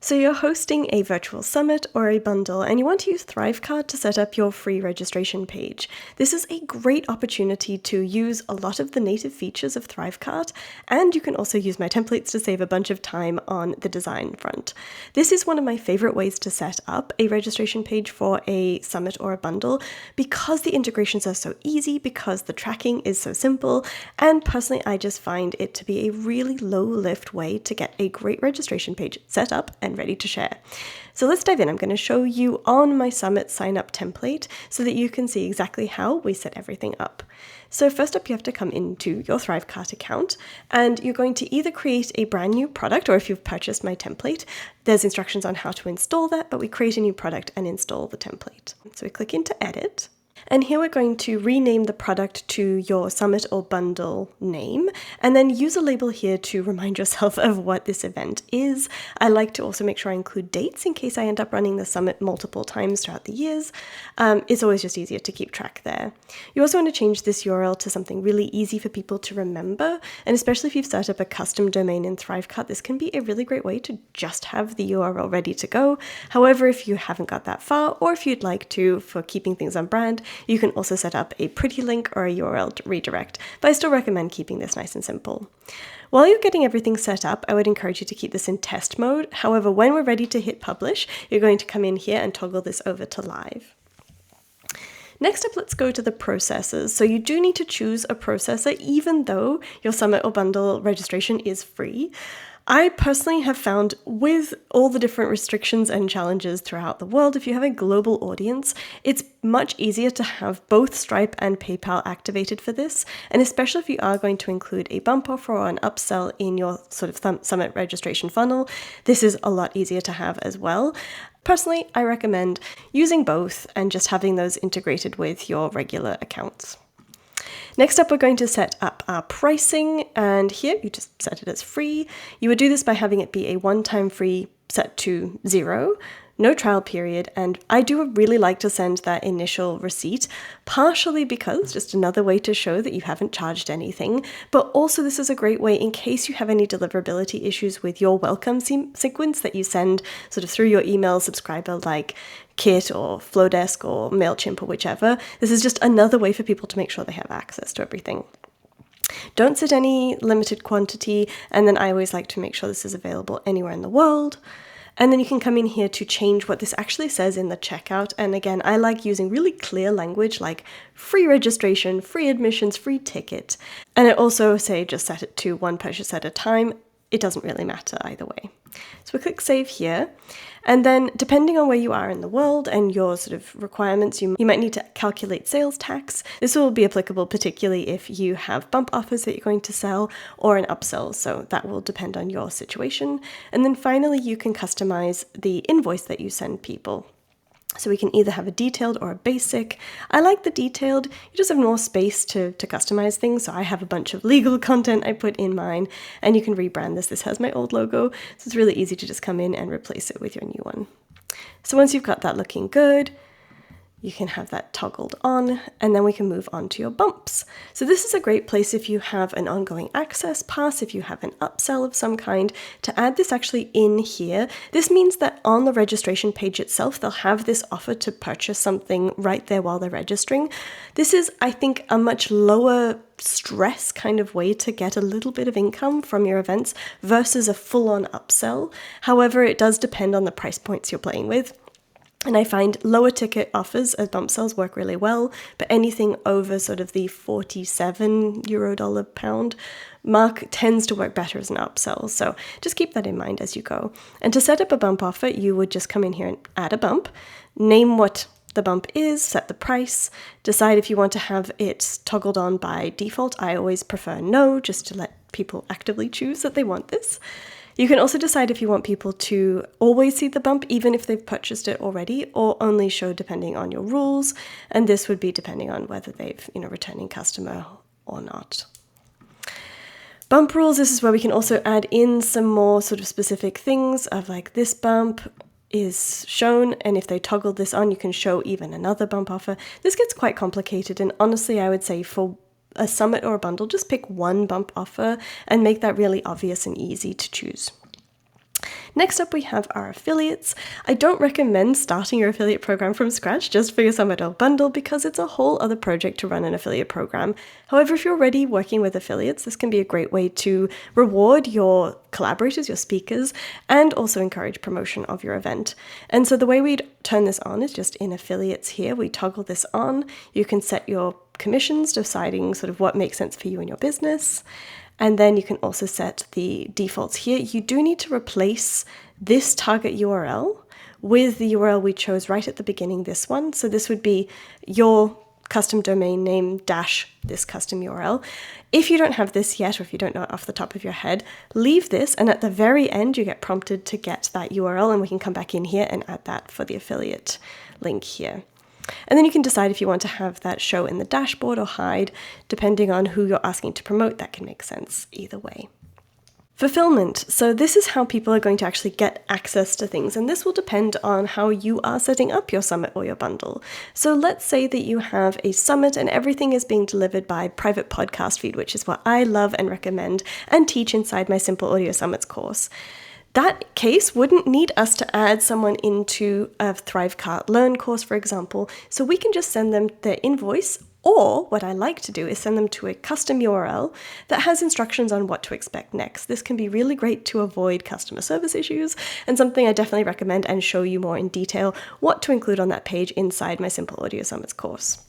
So you're hosting a virtual summit or a bundle and you want to use ThriveCart to set up your free registration page. This is a great opportunity to use a lot of the native features of ThriveCart, and you can also use my templates to save a bunch of time on the design front. This is one of my favorite ways to set up a registration page for a summit or a bundle because the integrations are so easy, because the tracking is so simple, and personally I just find it to be a really low lift way to get a great registration page set up and ready to share. So let's dive in. I'm going to show you on my Summit sign up template so that you can see exactly how we set everything up. So first up, you have to come into your ThriveCart account and you're going to either create a brand new product, or if you've purchased my template, there's instructions on how to install that, but we create a new product and install the template. So we click into edit. And here we're going to rename the product to your summit or bundle name, and then use a label here to remind yourself of what this event is. I like to also make sure I include dates in case I end up running the summit multiple times throughout the years. It's always just easier to keep track there. You also want to change this URL to something really easy for people to remember, and especially if you've set up a custom domain in ThriveCart, this can be a really great way to just have the URL ready to go. However, if you haven't got that far, or if you'd like to, for keeping things on brand, you can also set up a pretty link or a URL redirect, but I still recommend keeping this nice and simple. While you're getting everything set up, I would encourage you to keep this in test mode. However, when we're ready to hit publish, you're going to come in here and toggle this over to live. Next up, let's go to the processors. So you do need to choose a processor, even though your summit or bundle registration is free. I personally have found, with all the different restrictions and challenges throughout the world, if you have a global audience, it's much easier to have both Stripe and PayPal activated for this. And especially if you are going to include a bump offer or an upsell in your sort of summit registration funnel, this is a lot easier to have as well. Personally, I recommend using both and just having those integrated with your regular accounts. Next up, we're going to set up our pricing, and here you just set it as free. You would do this by having it be a one-time free set to 0, no trial period, and I do really like to send that initial receipt, partially because just another way to show that you haven't charged anything, but also this is a great way in case you have any deliverability issues with your welcome sequence that you send sort of through your email subscriber, like Kit or Flodesk or MailChimp or whichever. This is just another way for people to make sure they have access to everything. Don't set any limited quantity, and then I always like to make sure this is available anywhere in the world. And then you can come in here to change what this actually says in the checkout. And again, I like using really clear language like free registration, free admissions, free ticket. And I also say just set it to one purchase at a time. It doesn't really matter either way. So we click save here. And then depending on where you are in the world and your sort of requirements, you might need to calculate sales tax. This will be applicable particularly if you have bump offers that you're going to sell or an upsell. So that will depend on your situation. And then finally, you can customize the invoice that you send people. So we can either have a detailed or a basic. I like the detailed. You just have more space to customize things. So I have a bunch of legal content I put in mine, and you can rebrand this. This has my old logo, so it's really easy to just come in and replace it with your new one. So once you've got that looking good, you can have that toggled on, and then we can move on to your bumps. So this is a great place if you have an ongoing access pass, if you have an upsell of some kind, to add this actually in here. This means that on the registration page itself, they'll have this offer to purchase something right there while they're registering. This is, I think, a much lower stress kind of way to get a little bit of income from your events versus a full-on upsell. However, it does depend on the price points you're playing with. And I find lower ticket offers as bump sells work really well, but anything over sort of the 47 euro dollar pound mark tends to work better as an upsell. So just keep that in mind as you go. And to set up a bump offer, you would just come in here and add a bump, name what the bump is, set the price, decide if you want to have it toggled on by default. I always prefer no, just to let people actively choose that they want this. You can also decide if you want people to always see the bump, even if they've purchased it already, or only show depending on your rules. And this would be depending on whether they've, returning customer or not. Bump rules, this is where we can also add in some more sort of specific things of like this bump is shown, and if they toggle this on, you can show even another bump offer. This gets quite complicated, and honestly, I would say for a summit or a bundle, just pick one bump offer and make that really obvious and easy to choose. Next up, we have our affiliates. I don't recommend starting your affiliate program from scratch just for your summit or bundle because it's a whole other project to run an affiliate program. However, if you're already working with affiliates, this can be a great way to reward your collaborators, your speakers, and also encourage promotion of your event. And so the way we'd turn this on is just in affiliates here. We toggle this on. You can set your commissions, deciding sort of what makes sense for you and your business. And then you can also set the defaults here. You do need to replace this target URL with the URL we chose right at the beginning, this one. So this would be your custom domain name dash this custom URL. If you don't have this yet, or if you don't know it off the top of your head, leave this, and at the very end you get prompted to get that URL, and we can come back in here and add that for the affiliate link here. And then you can decide if you want to have that show in the dashboard or hide, depending on who you're asking to promote. That can make sense either way. Fulfillment. So this is how people are going to actually get access to things, and this will depend on how you are setting up your summit or your bundle. So let's say that you have a summit and everything is being delivered by private podcast feed, which is what I love and recommend and teach inside my Simple Audio Summits course. That case wouldn't need us to add someone into a ThriveCart Learn course, for example, so we can just send them their invoice, or what I like to do is send them to a custom URL that has instructions on what to expect next. This can be really great to avoid customer service issues, and something I definitely recommend and show you more in detail what to include on that page inside my Simple Audio Summits course.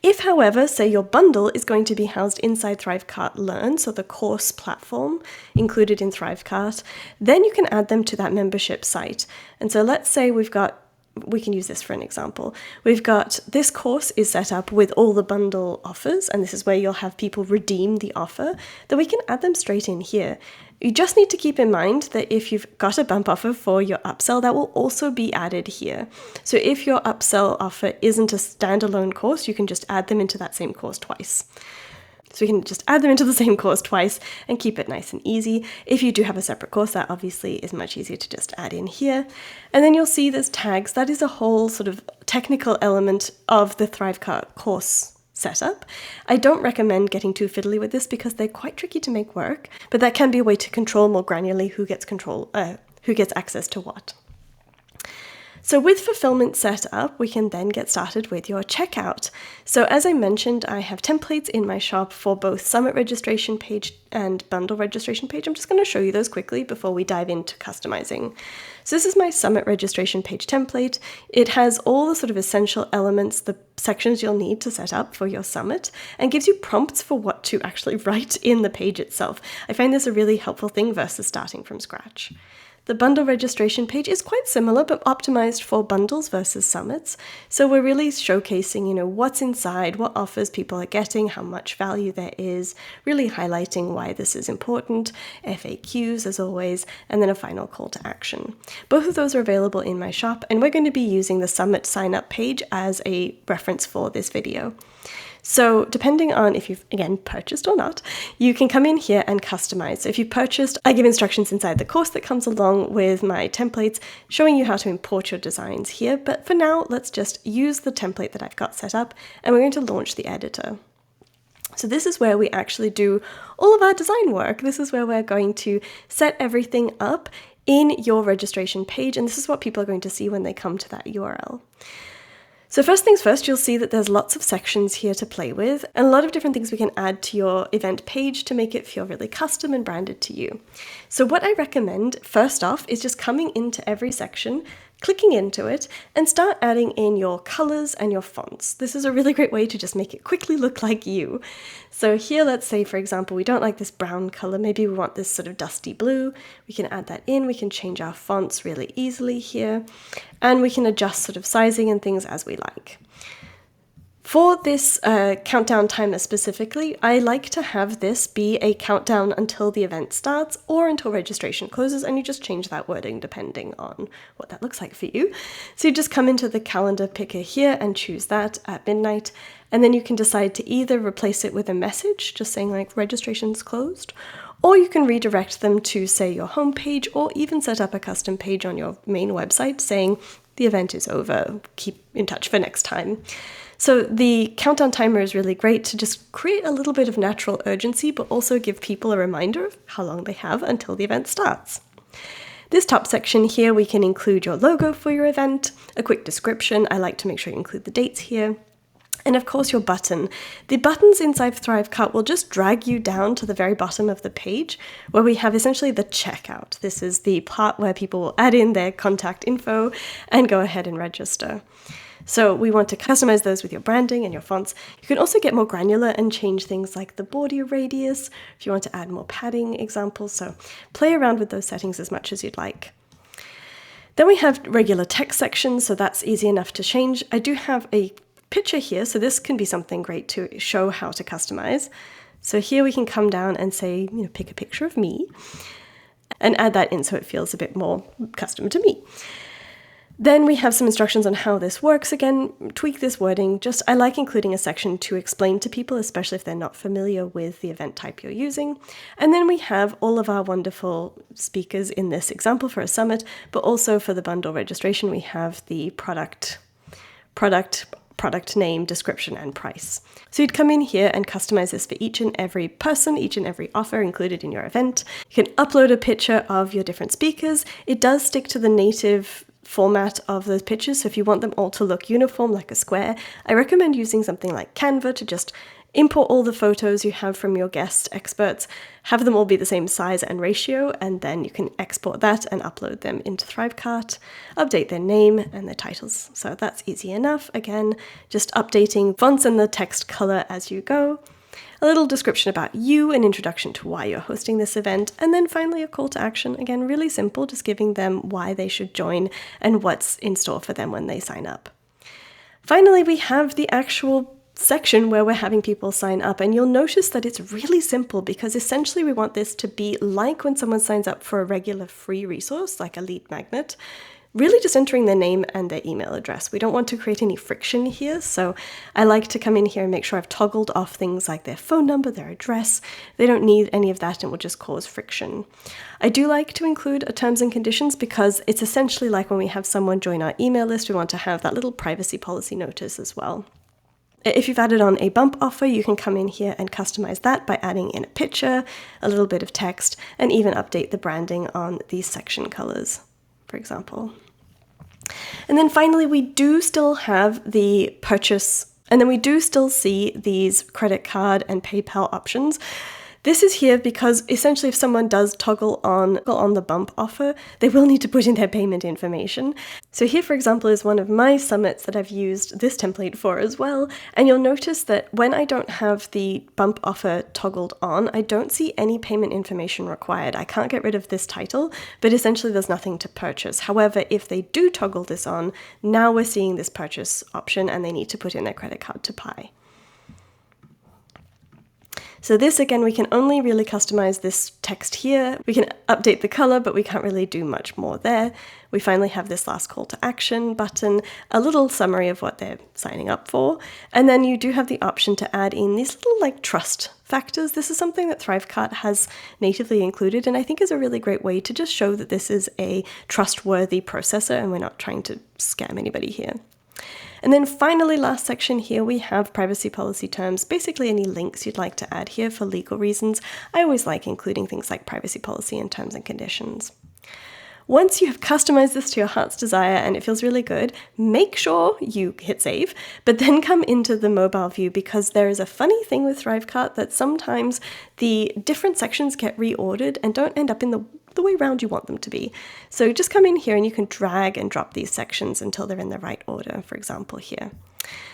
If, however, say your bundle is going to be housed inside ThriveCart Learn, so the course platform included in ThriveCart, then you can add them to that membership site. And so let's say we can use this for an example. We've got this course is set up with all the bundle offers, and this is where you'll have people redeem the offer, then we can add them straight in here. You just need to keep in mind that if you've got a bump offer for your upsell, that will also be added here. So if your upsell offer isn't a standalone course, you can just add them into that same course twice. So we can just add them into the same course twice and keep it nice and easy. If you do have a separate course, that obviously is much easier to just add in here. And then you'll see there's tags. That is a whole sort of technical element of the ThriveCart course setup. I don't recommend getting too fiddly with this because they're quite tricky to make work, but that can be a way to control more granularly who gets access to what. So with fulfillment set up, we can then get started with your checkout. So as I mentioned, I have templates in my shop for both summit registration page and bundle registration page. I'm just going to show you those quickly before we dive into customizing. So this is my summit registration page template. It has all the sort of essential elements, the sections you'll need to set up for your summit, and gives you prompts for what to actually write in the page itself. I find this a really helpful thing versus starting from scratch. The bundle registration page is quite similar, but optimized for bundles versus summits. So we're really showcasing, what's inside, what offers people are getting, how much value there is, really highlighting why this is important, FAQs as always, and then a final call to action. Both of those are available in my shop, and we're going to be using the summit sign up page as a reference for this video. So depending on if you've, again, purchased or not, you can come in here and customize. So if you purchased, I give instructions inside the course that comes along with my templates, showing you how to import your designs here. But for now, let's just use the template that I've got set up, and we're going to launch the editor. So this is where we actually do all of our design work. This is where we're going to set everything up in your registration page, and this is what people are going to see when they come to that URL. So first things first, you'll see that there's lots of sections here to play with and a lot of different things we can add to your event page to make it feel really custom and branded to you. So what I recommend first off is just coming into every section, clicking into it, and start adding in your colors and your fonts. This is a really great way to just make it quickly look like you. So here, let's say, for example, we don't like this brown color. Maybe we want this sort of dusty blue. We can add that in. We can change our fonts really easily here, and we can adjust sort of sizing and things as we like. For this countdown timer specifically, I like to have this be a countdown until the event starts or until registration closes, and you just change that wording depending on what that looks like for you. So you just come into the calendar picker here and choose that at midnight, and then you can decide to either replace it with a message, just saying like registration's closed, or you can redirect them to, say, your homepage, or even set up a custom page on your main website saying the event is over, keep in touch for next time. So the countdown timer is really great to just create a little bit of natural urgency, but also give people a reminder of how long they have until the event starts. This top section here, we can include your logo for your event, a quick description. I like to make sure you include the dates here. And of course your button. The buttons inside ThriveCart will just drag you down to the very bottom of the page where we have essentially the checkout. This is the part where people will add in their contact info and go ahead and register. So we want to customize those with your branding and your fonts. You can also get more granular and change things like the border radius if you want to add more padding examples. So play around with those settings as much as you'd like. Then we have regular text sections, so that's easy enough to change. I do have a picture here, so this can be something great to show how to customize. So here we can come down and say, pick a picture of me and add that in so it feels a bit more custom to me. Then we have some instructions on how this works. Again, tweak this wording. I like including a section to explain to people, especially if they're not familiar with the event type you're using. And then we have all of our wonderful speakers in this example for a summit, but also for the bundle registration, we have the product name, description, and price. So you'd come in here and customize this for each and every person, each and every offer included in your event. You can upload a picture of your different speakers. It does stick to the native format of those pictures, so if you want them all to look uniform like a square, I recommend using something like Canva to just import all the photos you have from your guest experts, have them all be the same size and ratio, and then you can export that and upload them into ThriveCart, update their name and their titles. So that's easy enough. Again, just updating fonts and the text color as you go. A little description about you, an introduction to why you're hosting this event, and then finally a call to action. Again, really simple, just giving them why they should join and what's in store for them when they sign up. Finally, we have the actual section where we're having people sign up, and you'll notice that it's really simple because essentially we want this to be like when someone signs up for a regular free resource like a lead magnet, really just entering their name and their email address. We don't want to create any friction here, so I like to come in here and make sure I've toggled off things like their phone number, their address. They don't need any of that and will just cause friction. I do like to include a terms and conditions because it's essentially like when we have someone join our email list, we want to have that little privacy policy notice as well. If you've added on a bump offer, you can come in here and customize that by adding in a picture, a little bit of text, and even update the branding on these section colors, for example. And then finally, we do still have the purchase, and then we do still see these credit card and PayPal options. This is here because essentially if someone does toggle on the bump offer, they will need to put in their payment information. So here, for example, is one of my summits that I've used this template for as well. And you'll notice that when I don't have the bump offer toggled on, I don't see any payment information required. I can't get rid of this title, but essentially there's nothing to purchase. However, if they do toggle this on, now we're seeing this purchase option and they need to put in their credit card to pay. So this, again, we can only really customize this text here. We can update the color, but we can't really do much more there. We finally have this last call to action button, a little summary of what they're signing up for. And then you do have the option to add in these little trust factors. This is something that ThriveCart has natively included, and I think is a really great way to just show that this is a trustworthy processor and we're not trying to scam anybody here. And then finally, last section here, we have privacy policy terms, basically any links you'd like to add here for legal reasons. I always like including things like privacy policy and terms and conditions. Once you have customized this to your heart's desire and it feels really good, make sure you hit save, but then come into the mobile view because there is a funny thing with ThriveCart that sometimes the different sections get reordered and don't end up in the way round you want them to be. So just come in here and you can drag and drop these sections until they're in the right order, for example here.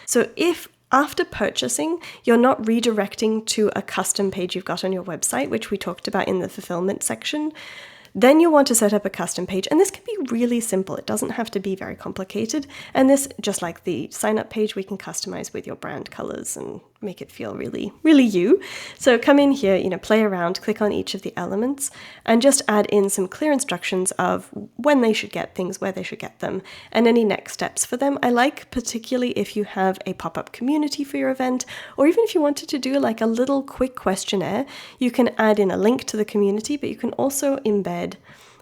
So if after purchasing, you're not redirecting to a custom page you've got on your website, which we talked about in the fulfillment section, then you want to set up a custom page, and this can be really simple. It doesn't have to be very complicated. And this, just like the sign up page, we can customize with your brand colors and make it feel really, really you. So come in here, play around, click on each of the elements, and just add in some clear instructions of when they should get things, where they should get them, and any next steps for them. I like particularly if you have a pop-up community for your event, or even if you wanted to do like a little quick questionnaire, you can add in a link to the community, but you can also embed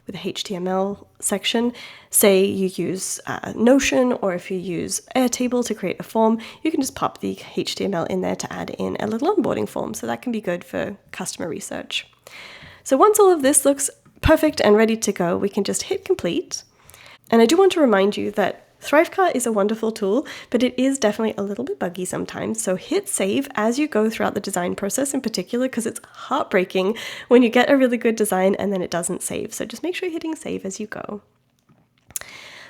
with a HTML section. Say you use Notion, or if you use Airtable to create a form, you can just pop the HTML in there to add in a little onboarding form. So that can be good for customer research. So once all of this looks perfect and ready to go, we can just hit complete. And I do want to remind you that ThriveCart is a wonderful tool, but it is definitely a little bit buggy sometimes. So hit save as you go throughout the design process in particular, because it's heartbreaking when you get a really good design and then it doesn't save. So just make sure you're hitting save as you go.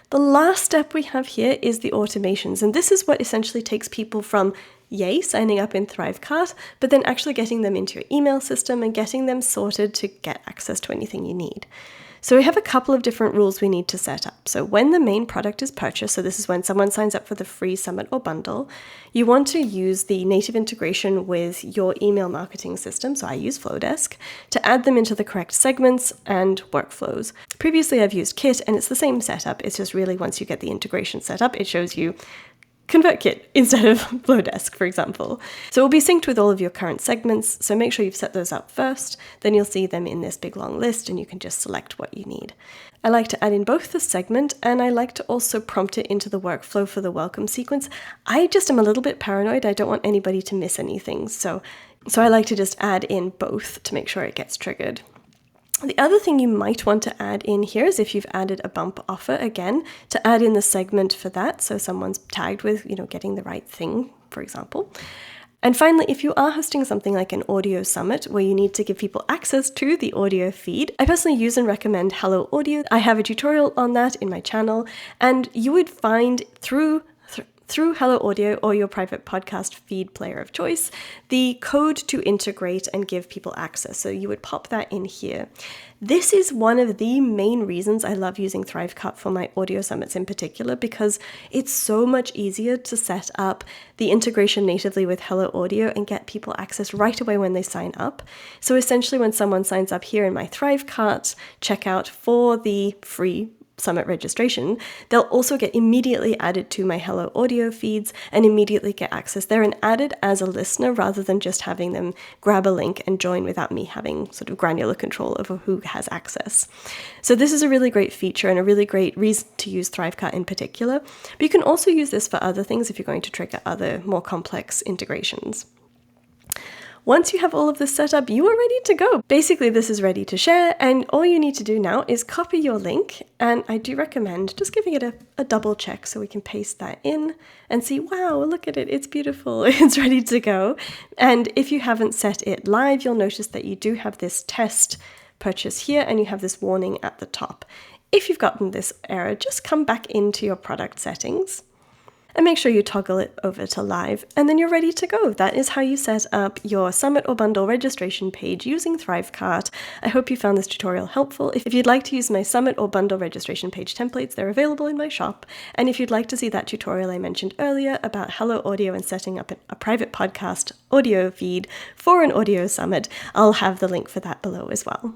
The last step we have here is the automations, and this is what essentially takes people from yay, signing up in ThriveCart, but then actually getting them into your email system and getting them sorted to get access to anything you need. So we have a couple of different rules we need to set up. So when the main product is purchased, so this is when someone signs up for the free summit or bundle, you want to use the native integration with your email marketing system, so I use Flodesk, to add them into the correct segments and workflows. Previously I've used Kit, and it's the same setup. It's just really once you get the integration set up, it shows you ConvertKit instead of Flodesk, for example. So it will be synced with all of your current segments, so make sure you've set those up first, then you'll see them in this big long list and you can just select what you need. I like to add in both the segment and I like to also prompt it into the workflow for the welcome sequence. I just am a little bit paranoid, I don't want anybody to miss anything, so I like to just add in both to make sure it gets triggered. The other thing you might want to add in here is if you've added a bump offer, again, to add in the segment for that, so someone's tagged with, getting the right thing, for example. And finally, if you are hosting something like an audio summit where you need to give people access to the audio feed, I personally use and recommend Hello Audio. I have a tutorial on that in my channel, and you would find through Hello Audio or your private podcast feed player of choice, the code to integrate and give people access. So you would pop that in here. This is one of the main reasons I love using ThriveCart for my audio summits in particular, because it's so much easier to set up the integration natively with Hello Audio and get people access right away when they sign up. So essentially when someone signs up here in my ThriveCart checkout for the free summit registration, they'll also get immediately added to my Hello Audio feeds and immediately get access there and added as a listener rather than just having them grab a link and join without me having sort of granular control over who has access. So this is a really great feature and a really great reason to use ThriveCart in particular, but you can also use this for other things if you're going to trigger other more complex integrations. Once you have all of this set up, you are ready to go. Basically, this is ready to share, and all you need to do now is copy your link, and I do recommend just giving it a double check so we can paste that in and see, wow, look at it, it's beautiful, it's ready to go. And if you haven't set it live, you'll notice that you do have this test purchase here, and you have this warning at the top. If you've gotten this error, just come back into your product settings and make sure you toggle it over to live, and then you're ready to go. That is how you set up your summit or bundle registration page using ThriveCart. I hope you found this tutorial helpful. If you'd like to use my summit or bundle registration page templates, they're available in my shop. And if you'd like to see that tutorial I mentioned earlier about Hello Audio and setting up a private podcast audio feed for an audio summit, I'll have the link for that below as well.